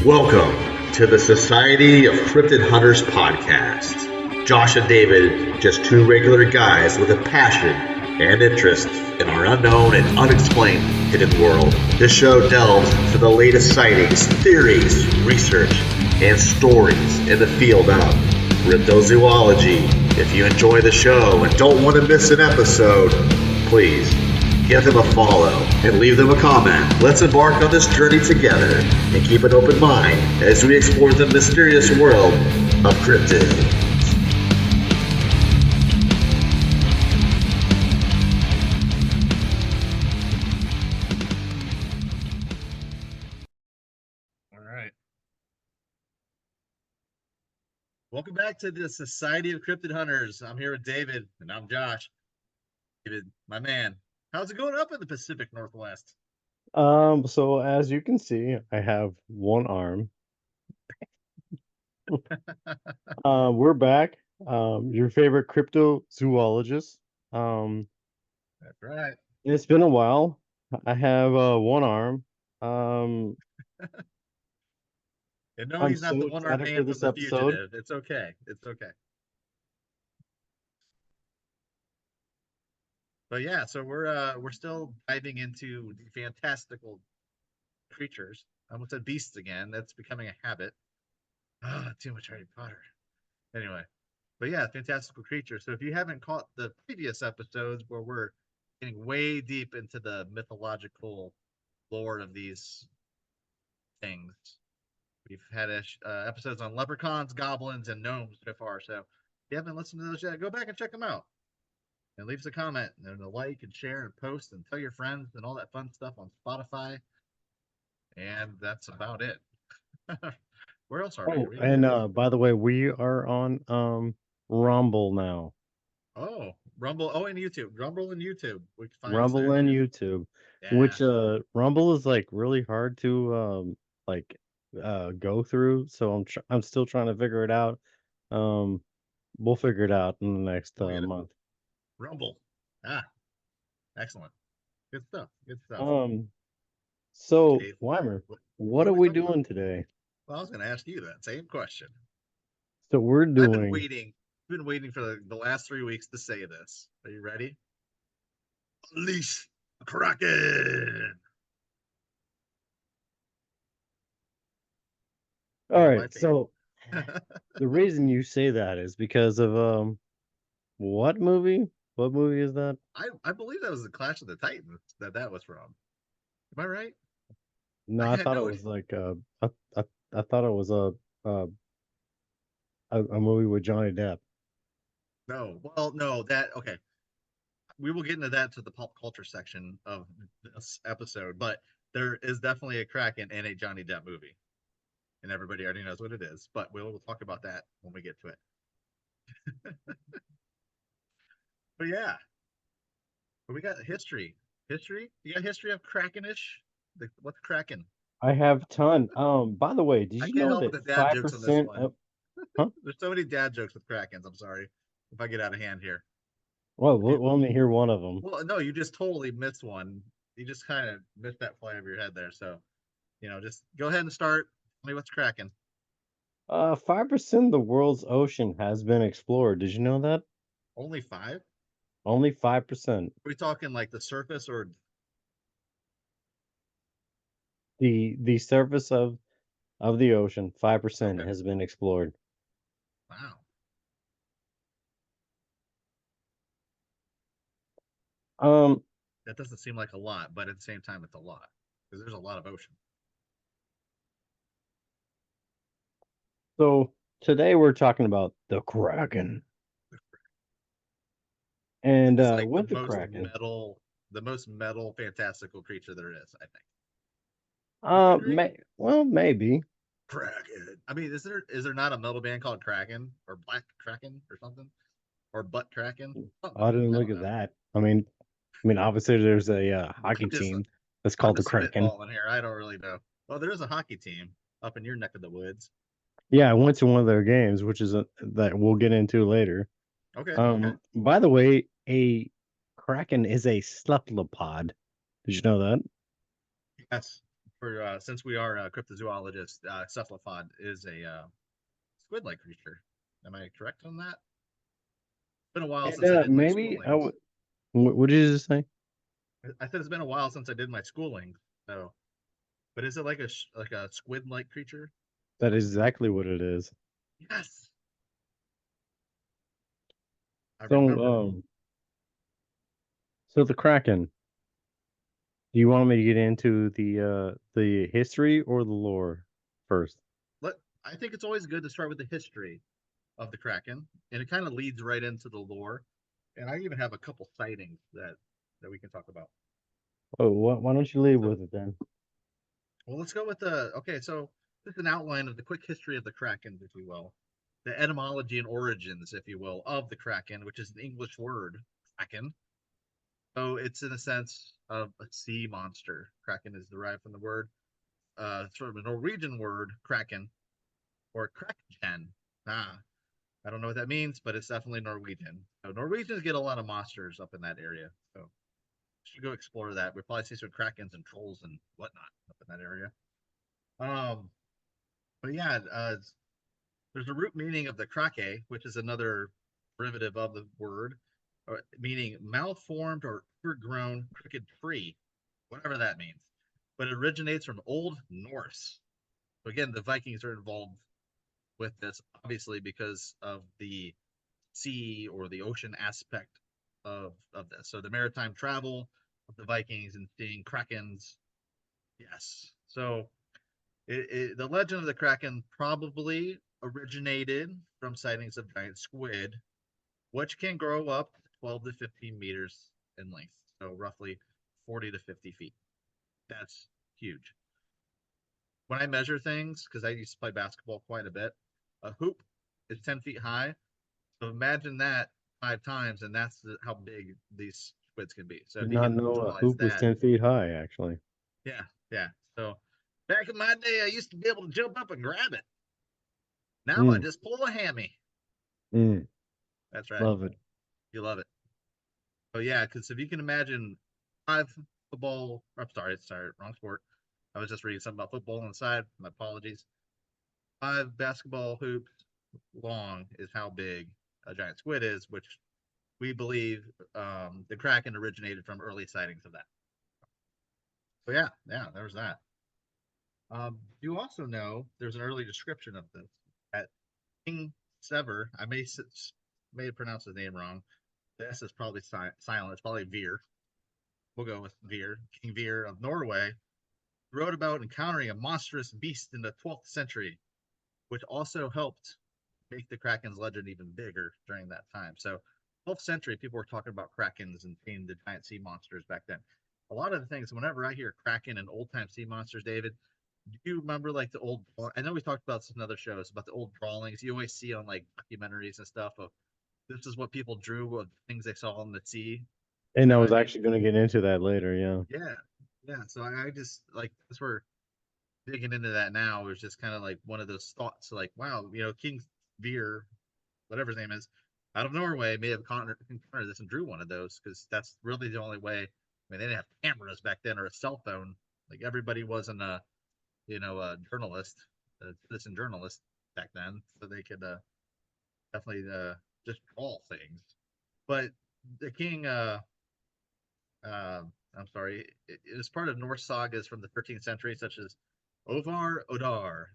Welcome to the Society of Cryptid Hunters podcast. Josh and David, just two regular guys with a passion and interest in our unknown and unexplained hidden world. This show delves into the latest sightings, theories, research, and stories in the field of cryptozoology. If you enjoy the show and don't want to miss an episode, please give them a follow and leave them a comment. Let's embark on this journey together and keep an open mind as we explore the mysterious world of cryptids. All right. Welcome back to the Society of Cryptid Hunters. I'm here with David, and I'm Josh. David, my man, how's it going up in the Pacific Northwest? So as you can see, I have one arm. We're back. Your favorite cryptozoologist. That's right. It's been a while. I have one arm. Um, And no, I'm he's not the so one-armed excited for man from this The episode. Fugitive. It's okay. It's okay. But yeah, so we're still diving into the fantastical creatures. I almost said beasts again. That's becoming a habit. Ah, too much Harry Potter. Anyway, but yeah, fantastical creatures. So if you haven't caught the previous episodes where we're getting way deep into the mythological lore of these things, we've had episodes on leprechauns, goblins, and gnomes so far. So if you haven't listened to those yet, go back and check them out. And leave us a comment and a like and share and post and tell your friends and all that fun stuff on Spotify. And that's about it. Where else are we? Are Oh, we on and Facebook? by the way, we are on Rumble now. Oh, Rumble. Oh, and YouTube. Rumble and YouTube. We can find us Rumble there and too. YouTube, Yeah. which Rumble is like really hard to like go through. So I'm still trying to figure it out. Um, we'll figure it out in the next We'll get it. month. Rumble. Ah, excellent. Good stuff. Good stuff. Um, so Dave, Weimer, what what are are we we talking about? doing today? Well, I was going to ask you that same question. So we're I've been doing. waiting. I've been waiting for the last 3 weeks to say this. Are you ready? Unleash the Kraken. All One of my right. So favorites. the reason you say that is because of what movie? What movie is that? I believe that was the Clash of the Titans that was from. Am I right? No, I I had thought it no was like I, I, I thought it was a a movie with Johnny Depp. no. Well, no. That okay. We will get into that to the pop culture section of this episode, but there is definitely a Kraken in a Johnny Depp movie, and everybody already knows what it is. But we'll talk about that when we get to it. But yeah, but we got history. History. You got history of Krakenish. What's Kraken? I have a ton. By the way, did I you can't know help with that the dad five jokes on this percent one. of huh? There's so many dad jokes with Krakens. I'm sorry if I get out of hand here. Well, we'll only hear one of them. Well, no, you just totally missed one. You just kind of missed that fly over your head there. So, just go ahead and start. Tell me what's cracking. 5% of the world's ocean has been explored. Did you know that? Only five? Only 5%. Are we talking like the surface or The surface of the ocean, 5% okay? has been explored. Wow. Um, That doesn't seem like a lot, but at the same time, it's a lot because there's a lot of ocean. so today we're talking about the Kraken. And It's like with the Kraken, the most metal, fantastical creature there is, I think. Would you agree? maybe. Kraken. I mean, is there not a metal band called Kraken or Black Kraken or something? Or Butt Kraken? I Something. didn't I look don't at know. that. I mean, obviously there's a hockey I'm just team that's I'm called the just Kraken. spitballing here. I don't really know. Well, there is a hockey team up in your neck of the woods. Yeah, I went to one of their games, which is that we'll get into later. Okay, okay. By the way, a Kraken is a cephalopod. Did you know that? Yes. for since we are cryptozoologists, cephalopod is a squid-like creature. Am I correct on that? It's been a while And since I did my maybe I schoolings. would. What did you just say? I said it's been a while since I did my schooling. So, but is it like like a squid-like creature? That is exactly what it is. Yes, I So, remember. so the Kraken. Do you want me to get into the history or the lore first? Let I think it's always good to start with the history of the Kraken, and it kind of leads right into the lore. And I even have a couple sightings that we can talk about. Oh, why don't you lead So, with it then? well, let's go with the okay. So, this is an outline of the quick history of the Kraken, if you will, the etymology and origins, if you will, of the Kraken, which is an English word, Kraken. So, it's in a sense of a sea monster. Kraken is derived from the word, sort of a Norwegian word, Kraken, or Kraken. Ah, I don't know what that means, but it's definitely Norwegian. So Norwegians get a lot of monsters up in that area. So should go explore that. We'll probably see some krakens and trolls and whatnot up in that area. Um, but yeah, there's a root meaning of the krake, which is another derivative of the word, meaning malformed or overgrown crooked tree, whatever that means. But it originates from Old Norse. So again, the Vikings are involved with this, obviously because of the sea or the ocean aspect of this. So the maritime travel of the Vikings and seeing krakens. Yes. So the legend of the kraken probably originated from sightings of giant squid, which can grow up 12 to 15 meters in length. So roughly 40 to 50 feet. That's huge. When I measure things, because I used to play basketball quite a bit, a hoop is 10 feet high. So imagine that 5 times, and that's how big these squids can be. So Did if you not can know a visualize hoop was that, 10 feet high, actually. yeah, yeah. So back in my day, I used to be able to jump up and grab it. Now I Mm, just pull a hammy. mm, That's right. love it. You love it. So yeah, because if you can imagine 5 football, I'm sorry, wrong sport. I was just reading something about football on the side. My apologies. 5 basketball hoops long is how big a giant squid is, which we believe the Kraken originated from early sightings of that. So yeah, yeah, there's that. You also know there's an early description of this at King Sever. I may have pronounced his name wrong. The S is probably silent. It's probably Veer. We'll go with Veer. King Veer of Norway wrote about encountering a monstrous beast in the 12th century, which also helped make the Kraken's legend even bigger during that time. So, 12th century, people were talking about Krakens and seeing the giant sea monsters back then. A lot of the things, whenever I hear Kraken and old time sea monsters, David, do you remember like the old? I know we talked about this in other shows about the old drawings you always see on like documentaries and stuff of this is what people drew of things they saw in the sea. And You I know what was I mean? actually going to get into that later. Yeah. Yeah, yeah. So I just like that's where digging into that now is just kind of like one of those thoughts like, wow, King Veer, whatever his name is, out of Norway may have encountered this and drew one of those because that's really the only way. I mean, they didn't have cameras back then or a cell phone. Like everybody wasn't a journalist, a citizen journalist back then, so they could definitely just draw things. But the king, uh, I'm sorry, it was part of Norse sagas from the 13th century, such as Ovar Odar.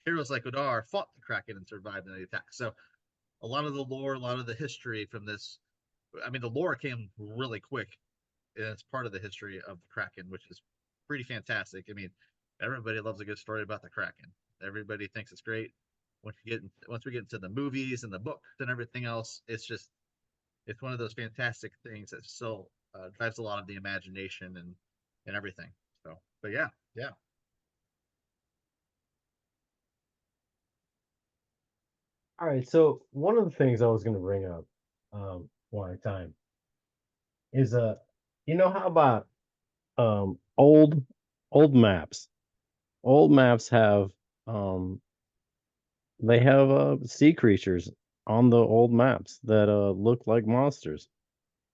Heroes like Odar fought the Kraken and survived in the attack. So a lot of the lore, a lot of the history from this. I mean, the lore came really quick, and it's part of the history of the Kraken, which is pretty fantastic. I mean, everybody loves a good story about the Kraken. Everybody thinks it's great. Once we get into the movies and the books and everything else, it's one of those fantastic things that still drives a lot of the imagination and everything. So, but yeah, yeah, All right. So one of the things I was going to bring up, one time is you know how about old maps? Old maps have um they have sea creatures on the old maps that look like monsters.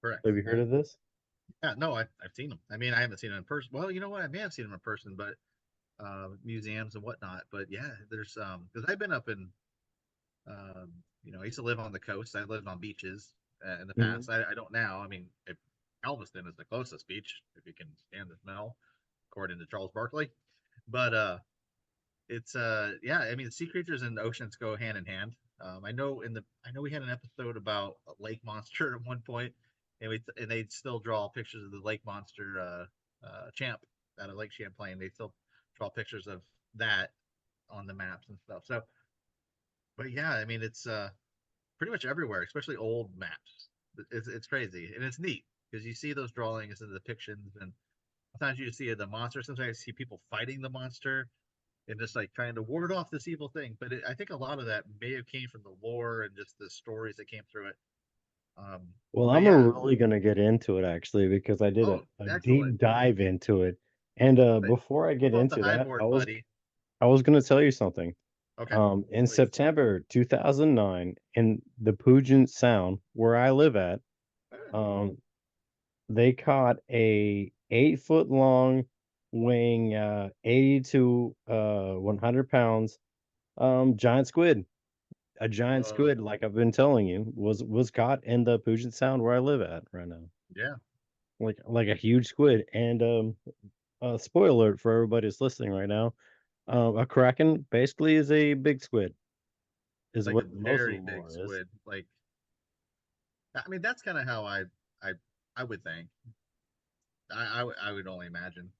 correct. Have you heard of this? Yeah, no, I've seen them. I mean, I haven't seen them in person. Well, you know what? I may have seen them in person, but museums and whatnot. But yeah, there's because I've been up in I used to live on the coast. I lived on beaches in the Mhm. past. I don't now. I mean, Galveston is the closest beach if you can stand the smell, according to Charles Barkley. But it's yeah, I mean, sea creatures and oceans go hand in hand. I know we had an episode about a lake monster at one point, and they still draw pictures of the lake monster champ out of Lake Champlain. They still draw pictures of that on the maps and stuff. So, but yeah, I mean, it's pretty much everywhere, especially old maps. It's crazy and it's neat because you see those drawings and the depictions, and sometimes you see the monster. Sometimes you see people fighting the monster and just like trying to ward off this evil thing. But I think a lot of that may have came from the lore and just the stories that came through it. Um, Well, but I'm yeah, really gonna get into it actually because I did oh, a excellent. deep dive into it. And But before I get pull up the into high that, board, buddy. I was gonna tell you something. Okay, In please. September 2009, in the Puget Sound, where I live at, Ah, um, they caught a 8 foot long, weighing 80 to 100 pounds, giant squid. A giant whoa, squid, like I've been telling you, was caught in the Puget Sound where I live at right now. yeah, Like a huge squid. And spoiler alert for everybody that's listening right now. A kraken basically is a big squid, is like a what most of the very big lore is. squid. Like, I mean, that's kind of how I I would think. I would only imagine.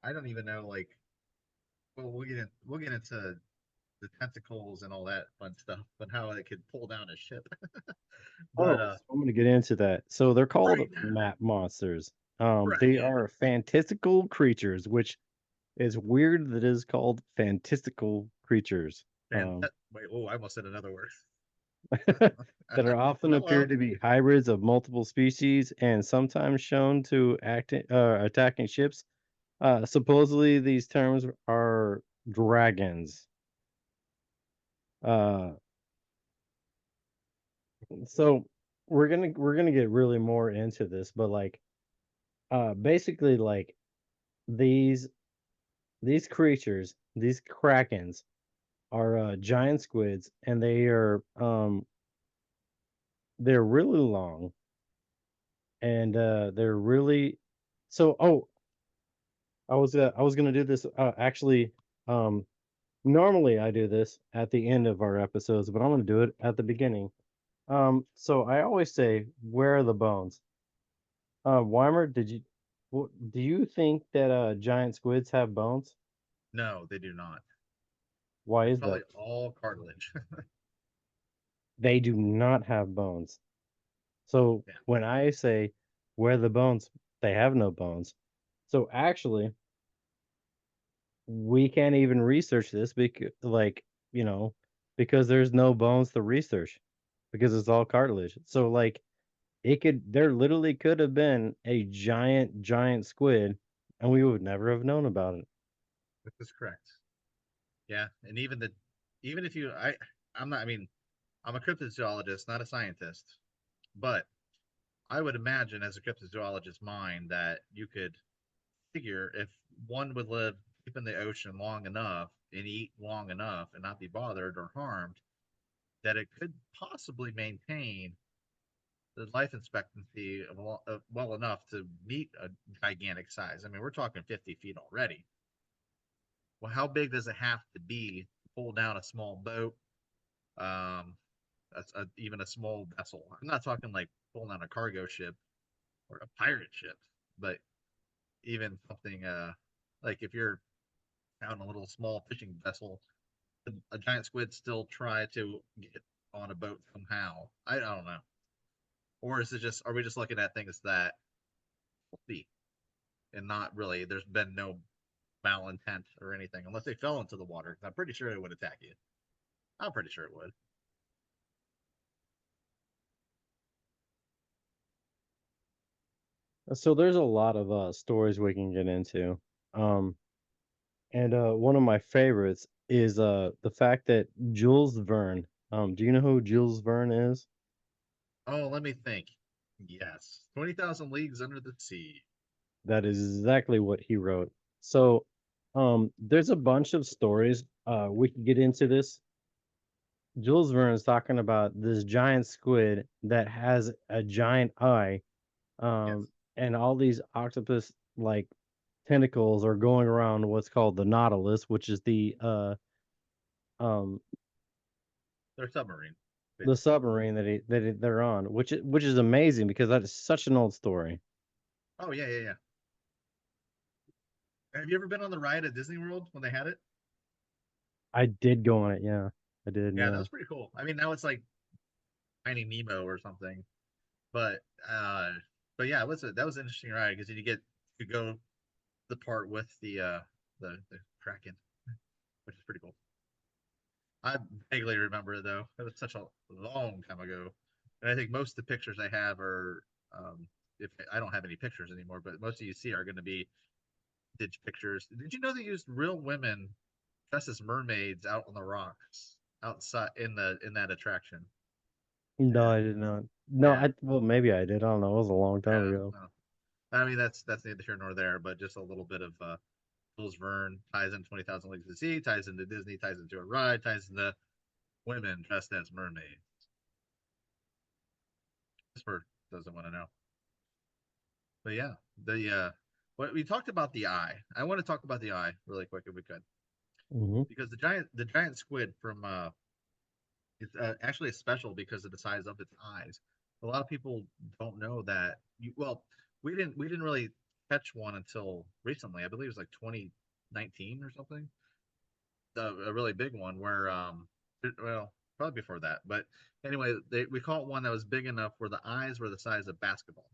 I don't even know. Like, well, we'll get into the tentacles and all that fun stuff, but how it could pull down a ship. But Oh, so I'm gonna get into that. So they're called right now, map monsters. They right? are fantastical creatures, which is weird that it is called fantastical creatures. Wait, oh, I almost said another word. That are often appear Hello. to be hybrids of multiple species and sometimes shown to attacking ships. Supposedly, these terms are dragons. Uh, so we're gonna get really more into this, but like basically like these these creatures, these krakens, are giant squids, and they're really long, and they're really so. Oh, I was gonna do this actually. Um, Normally I do this at the end of our episodes, but I'm gonna do it at the beginning. So I always say, "Where are the bones?" Weimer, do you think that giant squids have bones? No, they do not. Why It's is probably that? all cartilage. They do not have bones. So Yeah, when I say, "Where are the bones?" They have no bones. So actually, we can't even research this because, like, you know, because there's no bones to research because it's all cartilage. So like there literally could have been a giant squid and we would never have known about it. this is correct. Yeah, and even if you I'm not. I mean, I'm a cryptozoologist, not a scientist, but I would imagine as a cryptozoologist mind that you could figure if one would live deep in the ocean long enough and eat long enough and not be bothered or harmed, that it could possibly maintain the life expectancy of well enough to meet a gigantic size. I mean, we're talking 50 feet already. Well, how big does it have to be to pull down a small boat, um, even a small vessel? I'm not talking like pulling down a cargo ship or a pirate ship, but even something like if you're out on a little small fishing vessel, a giant squid still try to get on a boat somehow. I don't know. Or is it just are we just looking at things that see and not really there's been no malintent or anything unless they fell into the water. I'm pretty sure it would attack you. I'm pretty sure it would. So there's a lot of stories we can get into. Um and one of my favorites is the fact that Jules Verne, do you know who Jules Verne is? Oh, let me think. Yes, 20,000 leagues under the sea. That is exactly what he wrote. So There's a bunch of stories. We can get into this. Jules Verne is talking about this giant squid that has a giant eye, Yes, um, and all these octopus like tentacles are going around what's called the Nautilus, which is um they're submarine, the basically. submarine they're on, which is amazing because that is such an old story. Oh yeah, yeah, yeah. Have you ever been on the ride at Disney World when they had it? I did go on it, yeah, I did, Yeah, that yeah. was pretty cool. I mean, now it's like Finding Nemo or something, but uh, but yeah, that was an interesting ride because you get to go the part with the Kraken, which is pretty cool. I vaguely remember it though. It was such a long time ago, and I think most of the pictures I have are if I don't have any pictures anymore, but most of you see are going to be ditch pictures. Did you know they used real women dressed as mermaids out on the rocks outside in that attraction? No, And I did not. No, yeah, I well, maybe I did. I don't know. It was a long time yeah. ago. No. I mean that's neither here nor there, but just a little bit of Jules Verne ties in 20,000 Leagues to Sea, ties into Disney, ties into a ride, ties into women dressed as mermaids. Whisper doesn't want to know. But yeah, the what we talked about the eye. I want to talk about the eye really quick if we could, Mhm. because the giant squid from it's actually special because of the size of its eyes. A lot of people don't know that. Well, we didn't really catch one until recently. I believe it was like 2019 or something. A really big one where well probably before that, but anyway, we caught one that was big enough where the eyes were the size of basketball.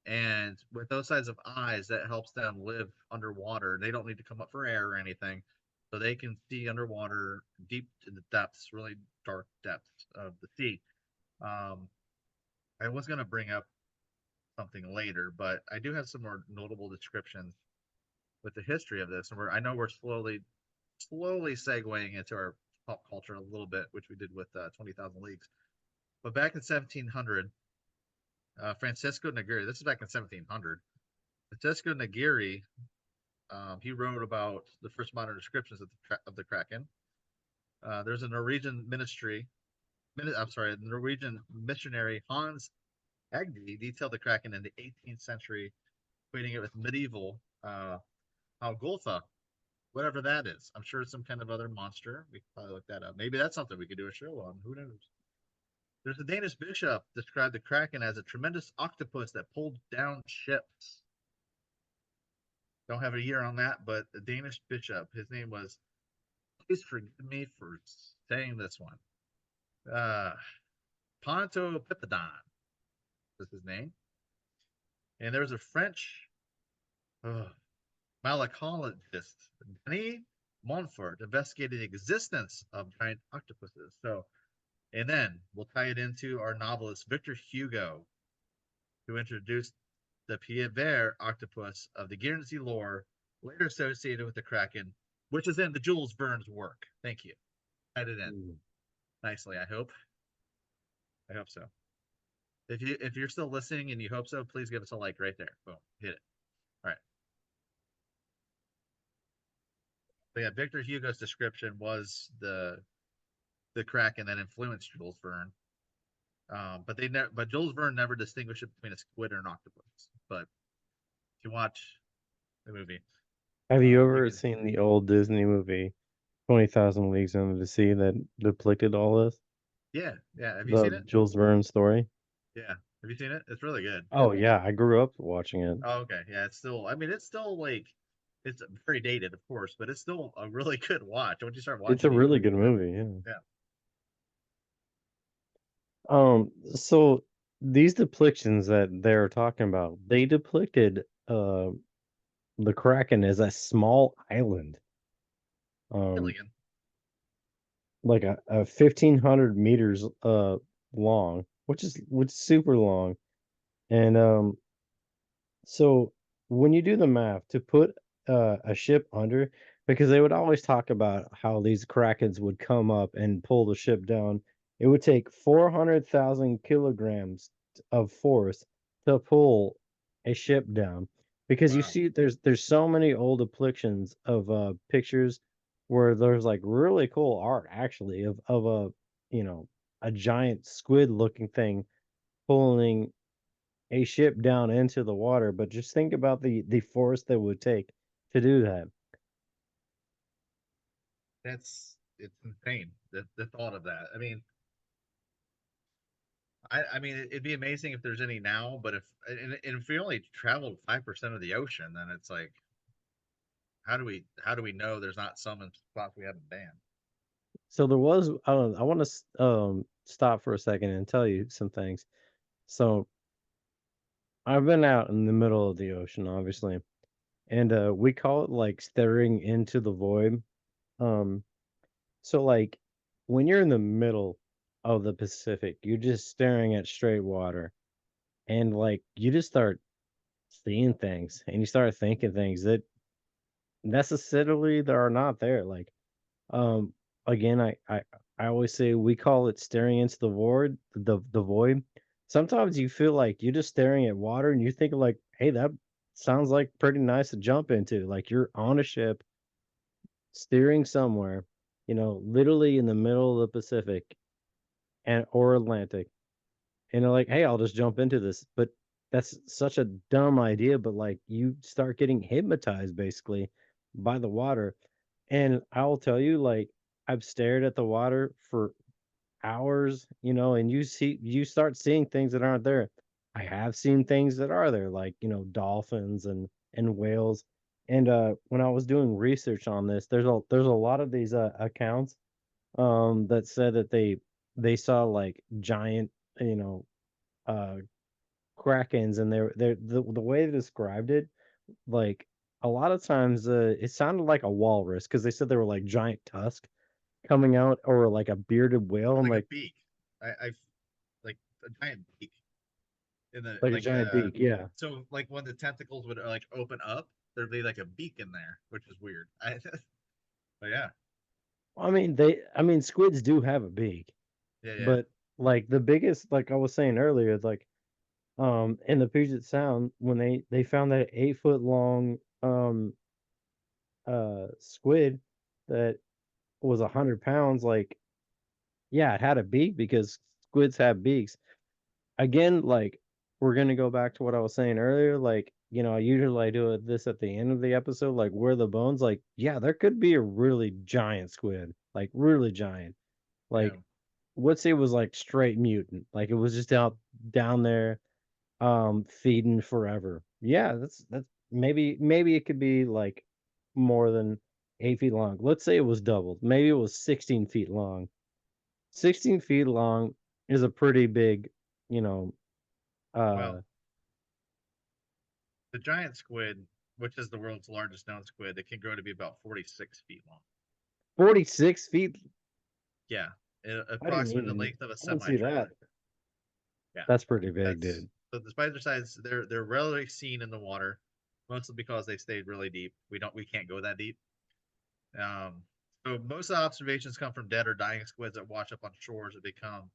And with those size of eyes, that helps them live underwater. They don't need to come up for air or anything. So they can see underwater deep to the depths, really dark depths of the sea. Um, I was going to bring up something later, but I do have some more notable descriptions with the history of this. And I know we're slowly segueing into our pop culture a little bit, which we did with 20,000 Leagues. But back in 1700, Francisco Negri, this is back in 1700, Francisco Negri, he wrote about the first modern descriptions of the Kraken. There's a Norwegian I'm sorry, the Norwegian missionary Hans Agde detailed the Kraken in the 18th century, equating it with medieval Algolfa, whatever that is. I'm sure it's some kind of other monster. We could probably look that up. Maybe that's something we could do a show on. Who knows? There's a Danish bishop described the Kraken as a tremendous octopus that pulled down ships. Don't have a year on that, but the Danish bishop, his name was, please forgive me for saying this one. Uh, Ponto Pipedon is his name. And there's a French uh, malacologist, Denis Montfort, investigated the existence of giant octopuses. So, and then we'll tie it into our novelist Victor Hugo, who introduced the Pied octopus of the Guernsey lore, later associated with the Kraken, which is in the Jules Verne's work. Thank you. Tied it in Mm. nicely, I hope. I hope so. If you're still listening and you hope so, please give us a like right there. Boom, hit it. All right. But yeah, Victor Hugo's description was the Kraken that influenced Jules Verne. But Jules Verne never distinguished it between a squid and an octopus. But if you watch the movie, Have you you ever can. seen the old Disney movie 20,000 Leagues Under the Sea that depicted all this? Yeah, yeah. Have you The seen it? Jules Verne story? Yeah. Have you seen it? It's really good. Oh, yeah, I grew up watching it. Oh, okay. Yeah, it's still. I mean, it's still like it's very dated, of course, but it's still a really good watch. Once you start It's watching a it, you really believe good it's good. movie, yeah. Yeah. So these depictions that they're talking about, they depicted, the Kraken as a small island, um, Alien. like a 1,500 meters, long, which is super long, and, so when you do the math to put a ship under, because they would always talk about how these krakens would come up and pull the ship down, it would take 400,000 kilograms of force to pull a ship down. because you Wow. see there's so many old depictions of pictures where there's like really cool art actually of a you know a giant squid looking thing pulling a ship down into the water, but just think about the force that would take to do that. It's insane. The thought of that. I mean, I mean, it'd be amazing if there's any now, but and if we only traveled 5% of the ocean, then it's like, how do we know there's not some in spots we haven't banned? So there was I want to stop for a second and tell you some things. So I've been out in the middle of the ocean, obviously, and we call it like staring into the void. Um, so like when you're in the middle of the Pacific, you're just staring at straight water, and like you just start seeing things, and you start thinking things that necessarily that are not there. Like Um, again, I always say we call it staring into the void, the void. Sometimes you feel like you're just staring at water and you think like, hey, that sounds like pretty nice to jump into. Like you're on a ship steering somewhere, literally in the middle of the Pacific and or Atlantic. And you're like, hey, I'll just jump into this. But that's such a dumb idea, but like you start getting hypnotized basically by the water. And I'll tell you, like, I've stared at the water for hours, and you start seeing things that aren't there. I have seen things that are there, like, dolphins and whales. And when I was doing research on this, there's a lot of these accounts that said that they saw like giant, you know, uh krakens, and they're the way they described it, like a lot of times it sounded like a walrus because they said they were like giant tusks coming out or like a bearded whale. Or I'm like a like beak. I've like a giant beak in the a giant beak, yeah. so like when the tentacles would like open up, there'd be like a beak in there, which is weird. But yeah, I mean squids do have a beak, yeah, yeah. but like the biggest, like I was saying earlier, like in the Puget Sound when they found that 8 foot long squid that was 100 pounds, like yeah, it had a beak because squids have beaks. Again, like, we're gonna go back to what I was saying earlier, like, I usually do this at the end of the episode, like, where are the bones? Like, yeah, there could be a really giant squid, like, really giant. Yeah. Like, let's say it was, like, straight mutant, like, it was just out down there, feeding forever. Yeah, that's maybe it could be, like, more than 8 feet long. Let's say it was doubled. Maybe it was 16 feet long. 16 feet long is a pretty big, you know, Well, uh the giant squid, which is the world's largest known squid, it can grow to be about 46 feet long. 46 feet? Yeah, I didn't approximately the even length of a I didn't semi see that. trailer. Yeah, That's pretty big, that's dude. so. Despite their size, they're rarely seen in the water, mostly because they stayed really deep. We can't go that deep. Um, so most of the observations come from dead or dying squids that wash up on shores or become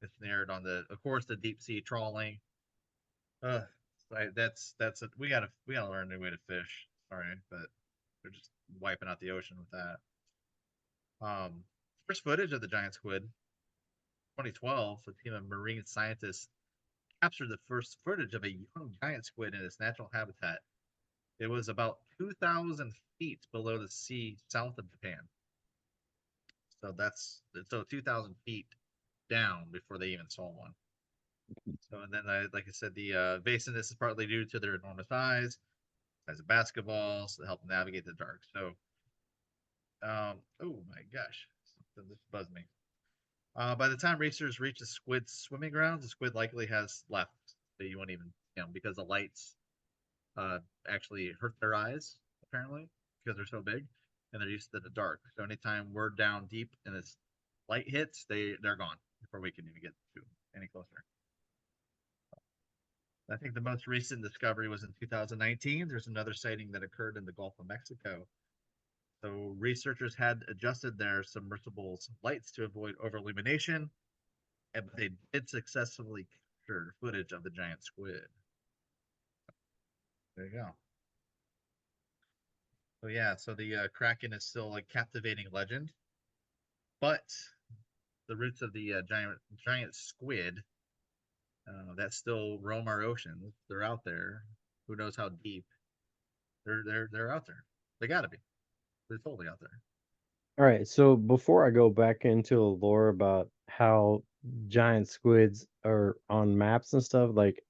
ensnared on of course, the deep sea trawling. Uh, that's it. We gotta learn a new way to fish. Sorry, but they're just wiping out the ocean with that. Um, First footage of the giant squid, 2012, a team of marine scientists captured the first footage of a young giant squid in its natural habitat. It was about 2,000 feet below the sea south of Japan. So 2,000 feet down before they even saw one. So and then, like I said, the evasiveness is partly due to their enormous size of basketballs to help navigate the dark. So, oh my gosh, this buzzed me. By the time researchers reach the squid's swimming grounds, the squid likely has left. So you won't even, because the lights uh, actually hurt their eyes, apparently, because they're so big and they're used to the dark. So anytime we're down deep and this light hits, they're gone before we can even get to any closer. I think the most recent discovery was in 2019. There's another sighting that occurred in the Gulf of Mexico. So researchers had adjusted their submersibles lights to avoid over illumination, and they did successfully capture footage of the giant squid. There you go. So yeah, so the Kraken is still like captivating legend, but the roots of the giant squid that still roam our oceans, they're out there. Who knows how deep? They're out there. They gotta be. They're totally out there. All right, so before I go back into the lore about how giant squids are on maps and stuff, like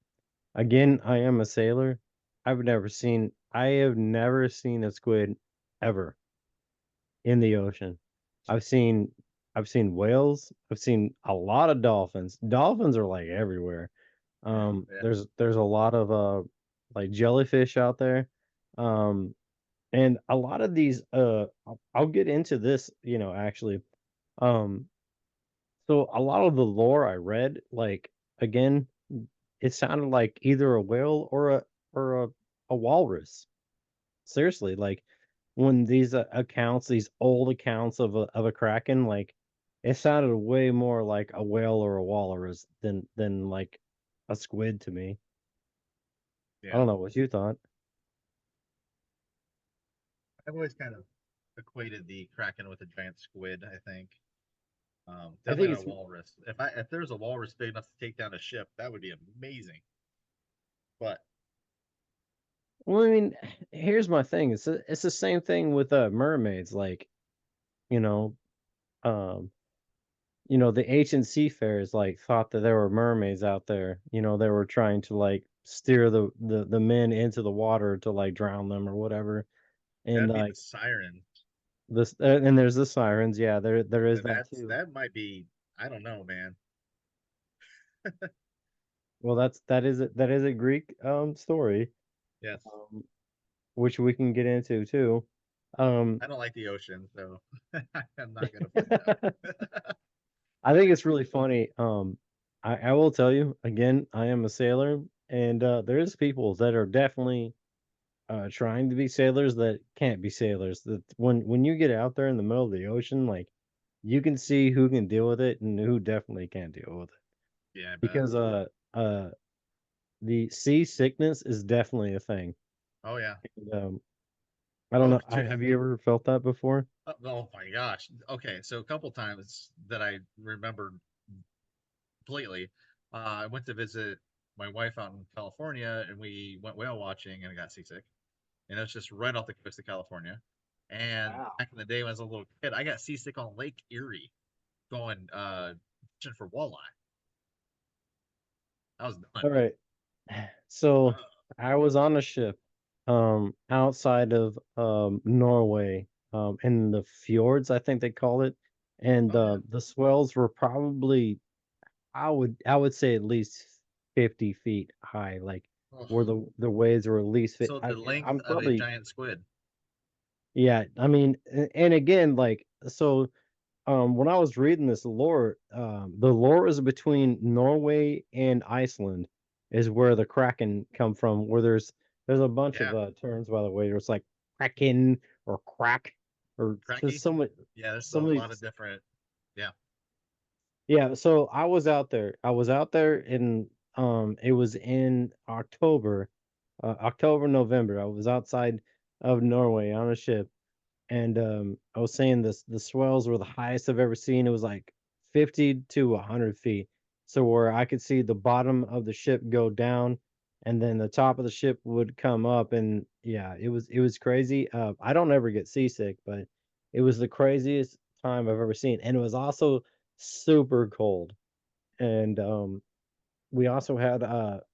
again, I am a sailor. I have never seen a squid ever in the ocean. I've seen I've seen whales, I've seen a lot of dolphins. Dolphins are like everywhere. Yeah, yeah. There's a lot of like jellyfish out there. Um and a lot of these I'll get into this, actually. Um so a lot of the lore I read, like again, it sounded like either a whale or a walrus. Seriously, like when these accounts, these old accounts of a kraken, like it sounded way more like a whale or a walrus than like a squid to me. I Yeah. don't know what you thought. I've always kind of equated the Kraken with a giant squid, I think. I Definitely think not a it's walrus. If there's a walrus big enough to take down a ship, that would be amazing. But well, I mean, here's my thing. It's the same thing with mermaids. Like, you know, um, the ancient seafarers like thought that there were mermaids out there. They were trying to like steer the men into the water to like drown them or whatever. And that'd be the like siren. this, and there's the sirens. Yeah, there is And that too. that might be, I don't know, man. Well, that is a Greek story, Yes. um, which we can get into too. Um, I don't like the ocean, so I'm not gonna find out. I think it's really funny. I will tell you again, I am a sailor, and there's people that are definitely trying to be sailors that can't be sailors. That when you get out there in the middle of the ocean, like you can see who can deal with it and who definitely can't deal with it. Yeah, I bet. Because uh the seasickness is definitely a thing. Oh yeah. And, I don't Oh, know. Have you ever felt that before? oh my gosh. Okay, so a couple times that I remember completely. I went to visit my wife out in California, and we went whale watching, and I got seasick. And it was just right off the coast of California. And Wow. back in the day when I was a little kid, I got seasick on Lake Erie, going fishing for walleye. I was done. All right. So Uh, I was on a ship outside of Norway in the fjords, I think they call it. And oh yeah. the swells were probably I would say at least 50 feet high, like Ugh. where the waves were at least So the length I'm of a probably giant squid. yeah, I mean and again like so when I was reading this lore, the lore is between Norway and Iceland is where the Kraken come from, where there's a bunch of Yeah, terms by the way. There's like Kraken or crack or just cracky. Yeah, there's a some of lot of these. different. Yeah. Yeah, so I was out there. I was out there in it was in October, November. I was outside of Norway on a ship and I was saying the swells were the highest I've ever seen. It was like 50 to 100 feet. So where I could see the bottom of the ship go down, and then the top of the ship would come up, and yeah, it was crazy. I don't ever get seasick, but it was the craziest time I've ever seen, and it was also super cold. And we also had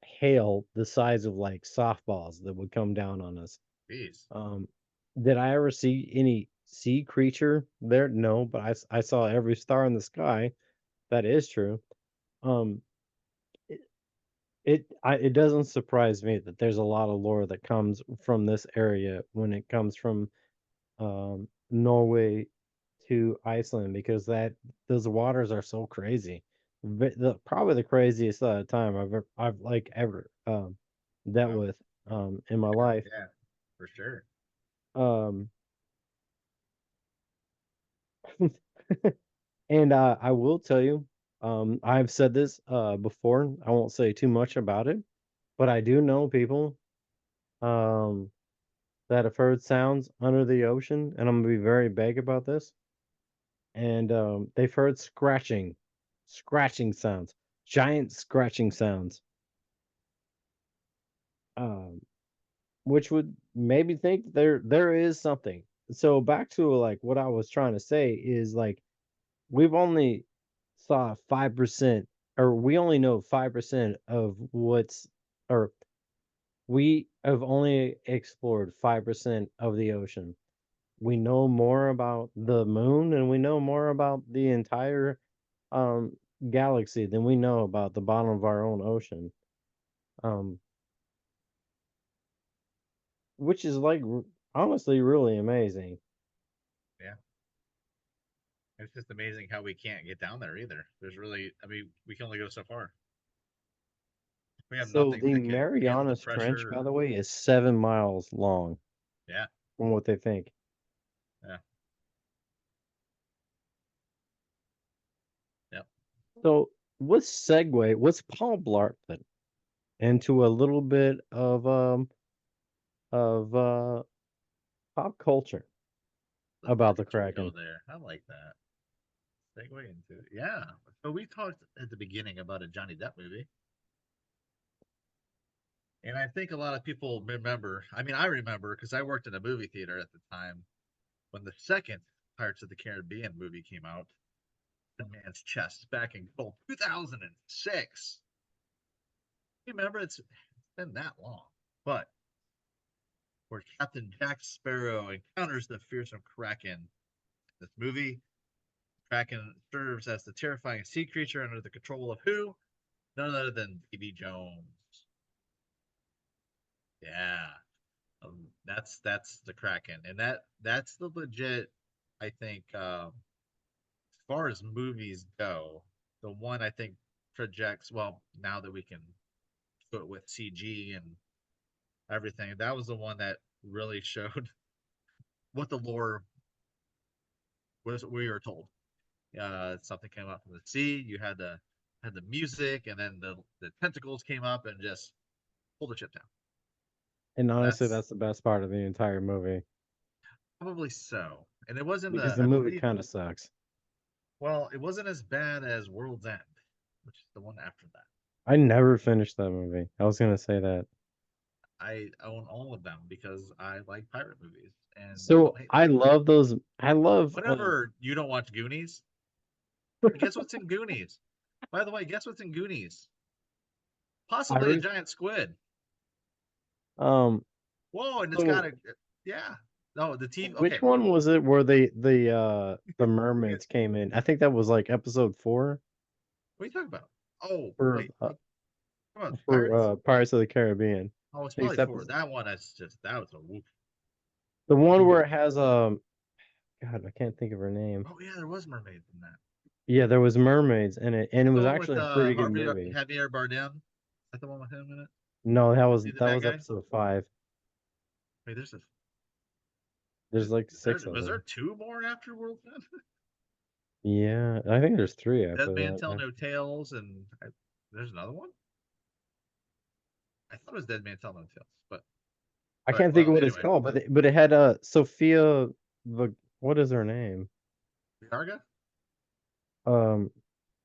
hail the size of like softballs that would come down on us. Jeez. um, did I ever see any sea creature there? No, but I saw every star in the sky. That is true. Um, it it doesn't surprise me that there's a lot of lore that comes from this area when it comes from Norway to Iceland because that those waters are so crazy. Probably the craziest time I've like ever dealt Wow. with in my Yeah. life. Yeah. For sure. Um And, I will tell you, I've said this, before, I won't say too much about it, but I do know people, um, that have heard sounds under the ocean, and I'm gonna be very vague about this. And they've heard scratching sounds, giant scratching sounds, um, which would maybe think there is something. So back to like what I was trying to say is like we've only saw 5%, or we only know 5% of what's, or we have only explored 5% of the ocean. We know more about the moon and we know more about the entire um galaxy than we know about the bottom of our own ocean. Um which is like honestly really amazing. Yeah. It's just amazing how we can't get down there either. There's really, I mean, we can only go so far. We have So nothing the that can handle the Marianas Trench, pressure. by the way, is 7 miles long Yeah. from what they think. Yeah. Yep. So let's Paul Blart then into a little bit of pop culture Let's about the actually go Kraken. there. I like that. Segue into it. Yeah. So we talked at the beginning about a Johnny Depp movie. And I think a lot of people remember. I mean, I remember because I worked in a movie theater at the time when the second Pirates of the Caribbean movie came out, The Man's Chest, back in 2006. Remember, it's been that long. But where Captain Jack Sparrow encounters the fearsome Kraken in this movie, Kraken serves as the terrifying sea creature under the control of who? None other than Davy Jones. Yeah, that's the Kraken, and that's the legit. I think as far as movies go, the one I think projects well now that we can do it with CG and everything. That was the one that really showed what the lore was. We were told. Something came up from the sea. You had the music, and then the tentacles came up and just pulled the ship down. And honestly, That's that's the best part of the entire movie probably so. And it wasn't because the the I movie believe kind of sucks. well, it wasn't as bad as World's End, which is the one after that. I never finished that movie. I was gonna say that. I own all of them because I like pirate movies, and I So don't hate them. I love those. I love Whenever you don't watch Goonies, guess what's in Goonies? By the way, guess what's in Goonies? Possibly a Pirates. giant squid. Um. Whoa, and it's got So a yeah. No, the TV. Okay, which one was it where the what mermaids came in? I think that was like episode 4 are you talking about? Oh, for wait, come on, Pirates. Pirates of the Caribbean. Oh, it's I think probably it's four. episode, That one is just that was a whoop. the one where Ooh. it has God, I can't think of her name. Oh yeah, there was mermaids in that. Yeah, there was mermaids in it, and it The was one with actually a pretty good Harvey movie. Javier Bardem. Is that the one with him in it? No, Is he the that bad was guy? episode 5. Wait, there's a There's like is there 6 of was there them. two more after World's End? Yeah, I think there's 3 Dead after Man that. Tell No Tales, and there's another one. I thought it was Dead Man Tell No Tales, I but can't think well, of what it's anyway, called, but it had Sophia, the what is her name? Yarga. Um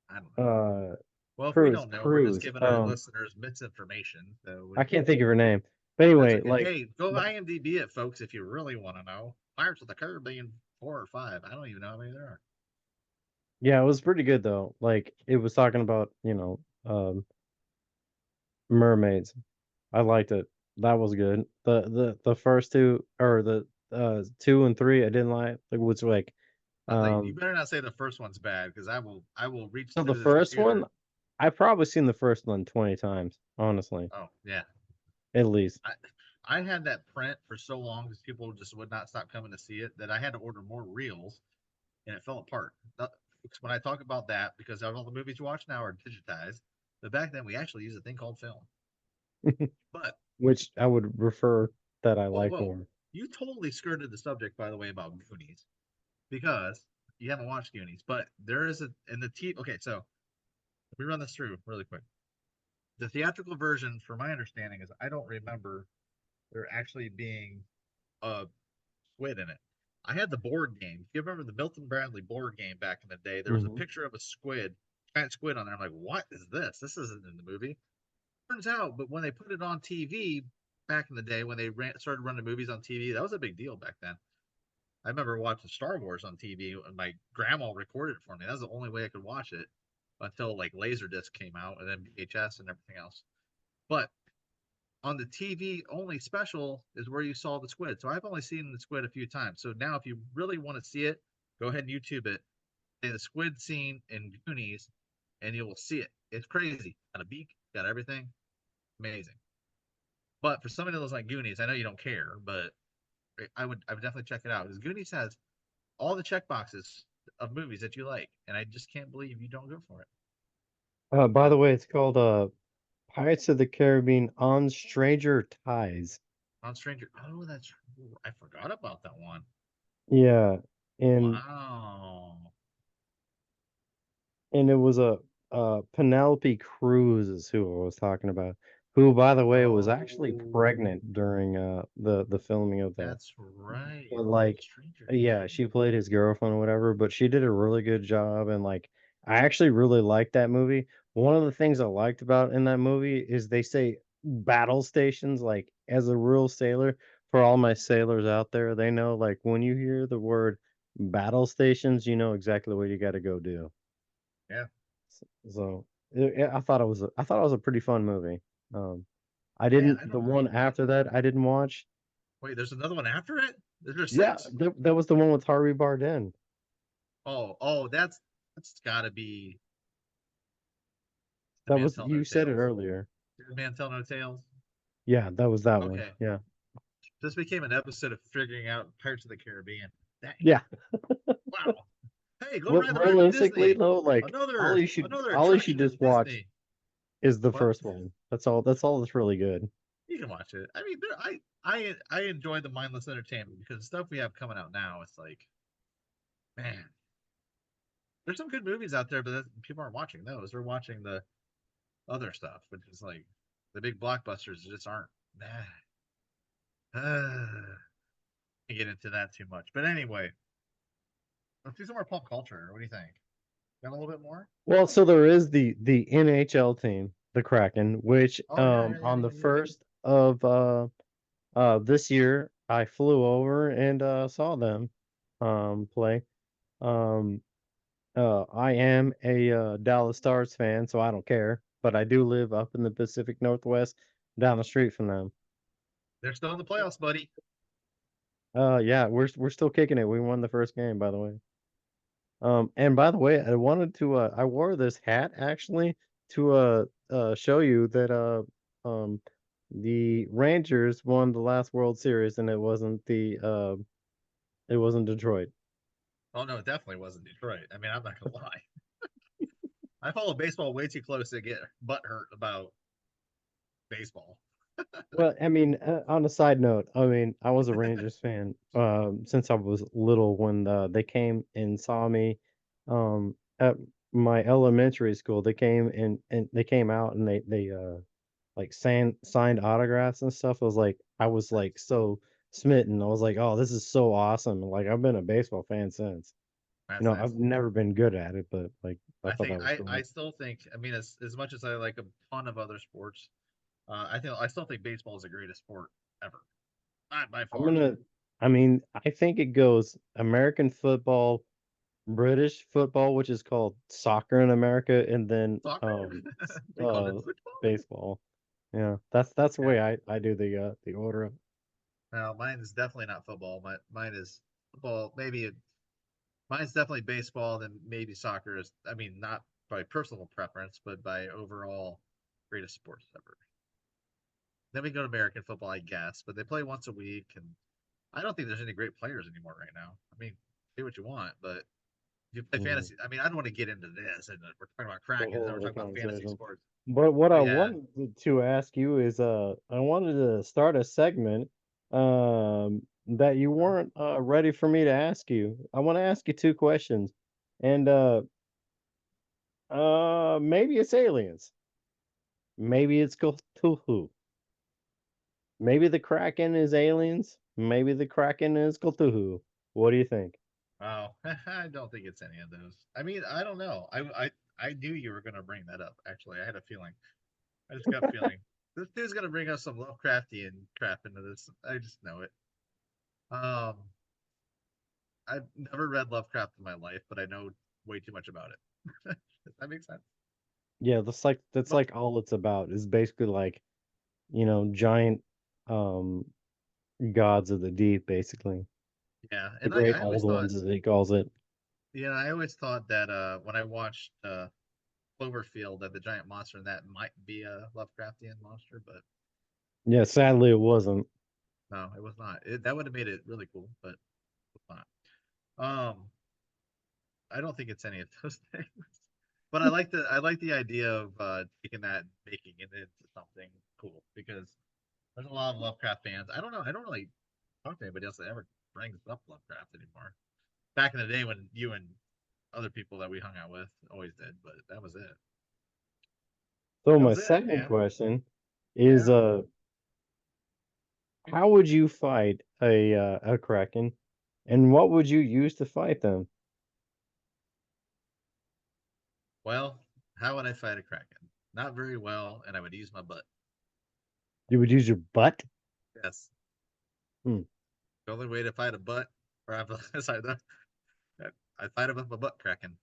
I don't know. uh Well, if we don't know, we're just Cruz. giving our listeners misinformation. So I can't think of her name. But that's anyway, okay. like Hey, go IMDb it, folks, if you really want to know. Pirates of the Caribbean 4 or 5. I don't even know how many there are. yeah, it was pretty good though. Like it was talking about, mermaids. I liked it. That was good. The first two, or the 2 and 3 I didn't like was like You um better not say the first one's bad because I will reach so the through this first one, computer. I've probably seen the first one 20 times, honestly. Oh yeah, At least. I I had that print for so long because people just would not stop coming to see it that I had to order more reels and it fell apart. When I talk about that, because all the movies you watch now are digitized, but back then we actually used a thing called film. But Which I would refer that I whoa, like whoa, more. you totally skirted the subject by the way about Goonies because you haven't watched Goonies, but there is a in the T. Okay, so let me run this through really quick. The theatrical version, from my understanding, is I don't remember there actually being. squid in it. I had the board game. If you remember the Milton Bradley board game back in the day, there was a Hmm. picture of a squid, giant squid on there. I'm like, what is this? This isn't in the movie. Turns out, but when they put it on TV back in the day, when they started running movies on TV, that was a big deal back then. I remember watching Star Wars on TV, and my grandma recorded it for me. That was the only way I could watch it until like Laserdisc came out, and then VHS and everything else. But on the TV only special is where you saw the squid. So I've only seen the squid a few times. So now, if you really want to see it, go ahead and YouTube it. Say the squid scene in Goonies, and you will see it. It's crazy. Got a beak, got everything. Amazing. But for somebody that looks like Goonies, I know you don't care, but I would definitely check it out because Goonies has all the check boxes of movies that you like, and I just can't believe you don't go for it. By the So way, it's called Pirates of the Caribbean on Stranger Ties. on Stranger, oh, that's I forgot about that one. Yeah, and Wow. and it was a Penelope Cruz is who I was talking about. Who, by the way, was actually Oh, pregnant during the filming of that. that's right. But, like, Stranger yeah, she Things. played his girlfriend or whatever, but she did a really good job, and, like, I actually really liked that movie. One of the things I liked about in that movie is they say battle stations, like, as a real sailor, for all my sailors out there, they know, like, when you hear the word battle stations, you know exactly what you gotta go do. Yeah. So, I thought it was a pretty fun movie. Um, I Man, didn't I the don't one remember that. after that, I didn't watch. Wait, there's another one after it? Is there Yeah, six? that was the one with Harvey Bardem. Oh, that's gotta be the That man was tell no you said it tales. earlier. The man tell no tales. Yeah, that was that one. Okay. Yeah. This became an episode of figuring out Pirates of the Caribbean. Dang. Yeah. Wow. Hey, go But ride the ride with realistically Disney. though, like Another all you should attraction just at watch Disney. is the What? first one. That's all that's really good. You can watch it. I mean, I enjoy the mindless entertainment because the stuff we have coming out now, it's like, man, there's some good movies out there, but people aren't watching those. They're watching the other stuff, which is like the big blockbusters just aren't. I get into that too much. But anyway, let's do some more pop culture. What do you think? Got a little bit more? Well, so there is the NHL team, the Kraken, which Oh on the yeah. first of this year I flew over and saw them play. Um I am a Dallas Stars fan, so I don't care, but I do live up in the Pacific Northwest down the street from them. They're still in the playoffs, buddy. Yeah, we're still kicking it. We won the first game, by the way. And by the way, I wanted to I wore this hat actually to show you that the Rangers won the last World Series and it wasn't Detroit. Oh no, it definitely wasn't Detroit. I mean, I'm not gonna lie. I follow baseball way too close to get butt hurt about baseball. Well, I mean, on a side note, I mean, I was a Rangers fan since I was little when they came and saw me at my elementary school. They came and they came out and they like signed autographs and stuff. I was like so smitten. I was like, "Oh, this is so awesome." Like I've been a baseball fan since. You That's know, nice. I've never been good at it, but like I I thought think that was I cool. still think. I mean, as much as I like a ton of other sports, I still think baseball is the greatest sport ever, not by I'm far. gonna I mean, I think it goes American football, British football, which is called soccer in America, and then Soccer, they called it football. baseball. Yeah, that's the Yeah. way I do the order of. Now mine is definitely not football. Mine is football. Mine's definitely baseball. Then maybe soccer is. I mean, not by personal preference, but by overall greatest sports ever. Then we go to American football, I guess, but they play once a week, and I don't think there's any great players anymore right now. I mean, say what you want, but if you play Mm, fantasy, I mean, I don't want to get into this, and we're talking about a Kraken, and then whole we're other talking about fantasy conversation. sports. But what But I yeah, wanted to ask you is, I wanted to start a segment, that you weren't ready for me to ask you. I want to ask you two questions, and maybe it's aliens, maybe it's Cthulhu, maybe the Kraken is aliens. maybe the Kraken is Cthulhu. What do you think? Oh, I don't think it's any of those. I mean, I don't know. I knew you were gonna bring that up. Actually, I had a feeling. I just got a feeling this dude's gonna bring us some Lovecraftian crap into this. I just know it. Um, I've never read Lovecraft in my life, but I know way too much about it. Does that make sense? Yeah, that's But like all it's about is basically like, giant um gods of the deep, basically. yeah, The and great I always old thought, ones as he calls it. I always thought that when I watched Cloverfield, that the giant monster in that might be a Lovecraftian monster, but Yeah, sadly it wasn't. no, it was not. That would have made it really cool, but it was not. I don't think it's any of those things. But I like the idea of taking that and making it into something cool because there's a lot of Lovecraft fans. I don't know. I don't really talk to anybody else that ever brings up Lovecraft anymore. Back in the day when you and other people that we hung out with always did, but that was it. So That my was it, second man. question is Yeah. how would you fight a Kraken and what would you use to fight them? Well, how would I fight a Kraken? Not very well, and I would use my butt. You would use your butt? Yes. Hmm. The only way to fight a butt, or I'm sorry, I fight him with my butt cracking.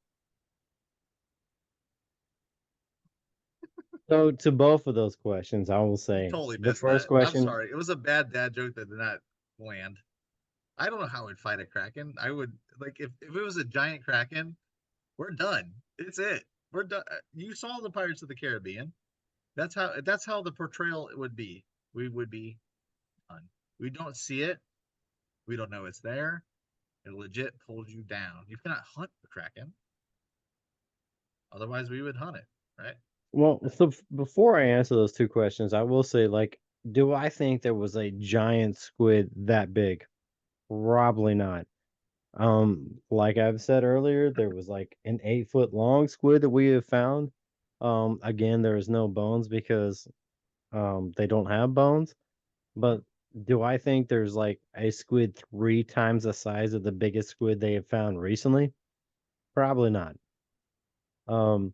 So to both of those questions, I will You say totally the missed first that. I'm question, sorry. It was a bad dad joke that did not land. I don't know how I'd fight a kraken. I would like if it was a giant kraken, we're done. It's it. We're done. You saw the Pirates of the Caribbean. That's how the portrayal would be. We would be done. We don't see it. We don't know it's there. It legit pulls you down. You cannot hunt the kraken. Otherwise, we would hunt it, right? well, so before I answer those two questions, I will say, like, do I think there was a giant squid that big? Probably not. Like I've said earlier, there was like an 8 foot long squid that we have found. Again, there is no bones because they don't have bones. But do I think there's like a squid 3 times the size of the biggest squid they have found recently? Probably not. Um,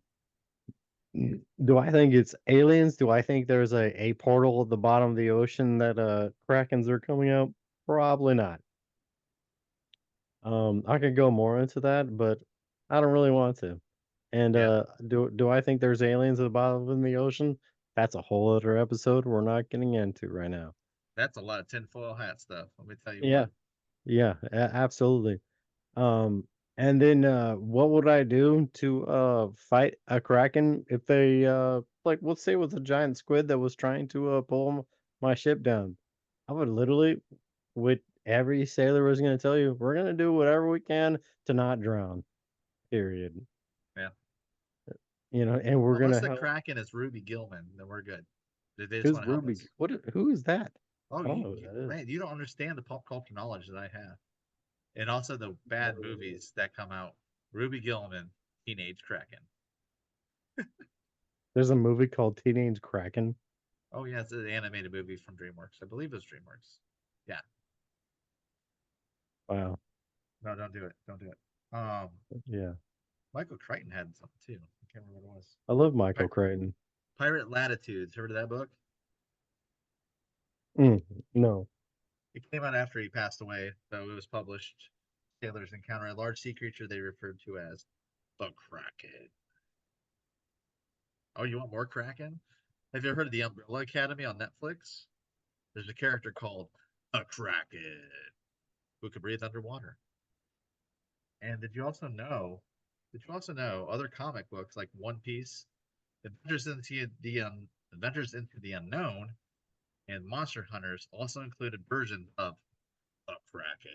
do I think it's aliens? Do I think there's a portal at the bottom of the ocean that krakens are coming out? Probably not. I could go more into that, but I don't really want to. And Yeah, do I think there's aliens at the bottom of the ocean? That's a whole other episode we're not getting into right now. that's a lot of tinfoil hat stuff. Let me tell you Yeah, what. yeah, absolutely. Um, and then what would I do to fight a kraken if they like let's say it was a giant squid that was trying to pull my ship down? I would literally, what every sailor was going to tell you, we're going to do whatever we can to not drown. Period. Yeah. And we're going Unless to the help. kraken is Ruby Gillman, then we're good. They just Who's want to help Ruby? us. Who is that? Oh, I don't know who that is. man, you don't understand the pop culture knowledge that I have, and also the bad movies that come out. Ruby Gillman, Teenage Kraken. There's a movie called Teenage Kraken. Oh yeah, it's an animated movie from DreamWorks. I believe it's DreamWorks. Yeah. Wow. No, don't do it. Don't do it. Yeah. Michael Crichton had something too. I can't remember what it was. I love Michael Pi- Crichton. Pirate Latitudes. Heard of that book? Mm, no. It came out after he passed away, so it was published. Sailors encounter a large sea creature they referred to as the Kraken. Oh, you want more Kraken? Have you ever heard of the Umbrella Academy on Netflix? There's a character called a Kraken who can breathe underwater. And Did you also know other comic books like One Piece, Adventures into the Unknown, and Monster Hunters also included versions of the Kraken.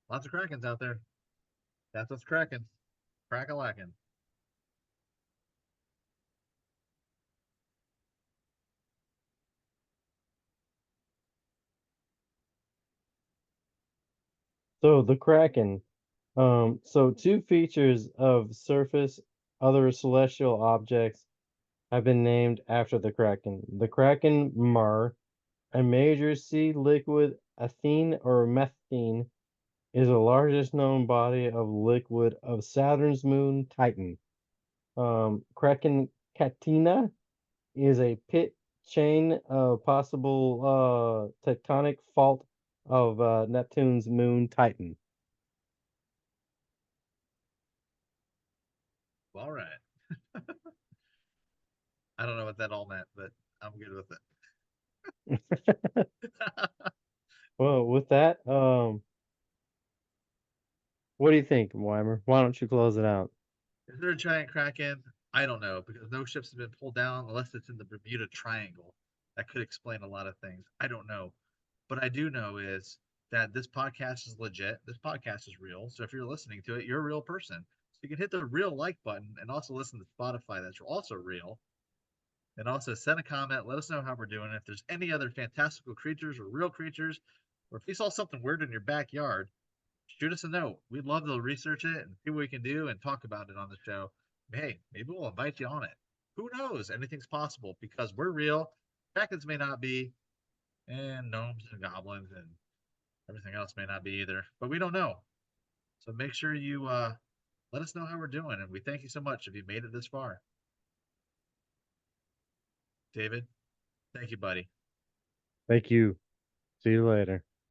Lots of Krakens out there. That's what's cracking. Crack a lacking. So the Kraken. So two features of surface other celestial objects have been named after the Kraken. The Kraken Mar, a major sea liquid Athene or methane is the largest known body of liquid of Saturn's moon Titan. Kraken Katina is a pit chain of possible tectonic fault of Neptune's moon Titan. All right. I don't know what that all meant, but I'm good with it. Well, with that, what do you think, Weimer? Why don't you close it out? Is there a giant kraken? I don't know because no ships have been pulled down unless it's in the Bermuda Triangle. That could explain a lot of things. I don't know. But I do know is that this podcast is legit. This podcast is real. So if you're listening to it, you're a real person. So you can hit the real like button and also listen to Spotify. That's also real. And also send a comment. Let us know how we're doing. If there's any other fantastical creatures or real creatures, or if you saw something weird in your backyard, shoot us a note. We'd love to research it and see what we can do and talk about it on the show. Hey, maybe we'll invite you on it. Who knows? Anything's possible because we're real. Krakens may not be, and gnomes and goblins and everything else may not be either, but we don't know. So make sure you let us know how we're doing, and we thank you so much if you made it this far. David, thank you, buddy. Thank you. See you later.